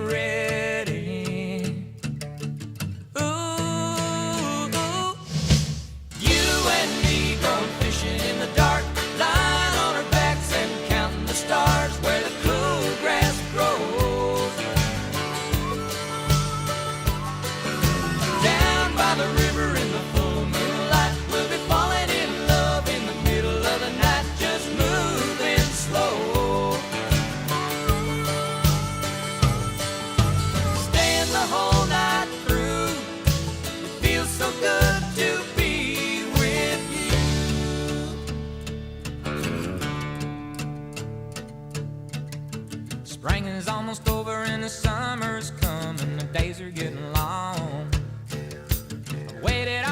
ready. Ooh, you and me going fishing in the dark, lying on our backs and counting the stars where the cool grass grows. Down by the river in the full moonlight, we'll be falling in love in the middle of the night, just moving slow. Staying the whole night through, it feels so good to be with you. Spring is almost over and the summer's coming, the days are getting long. I waited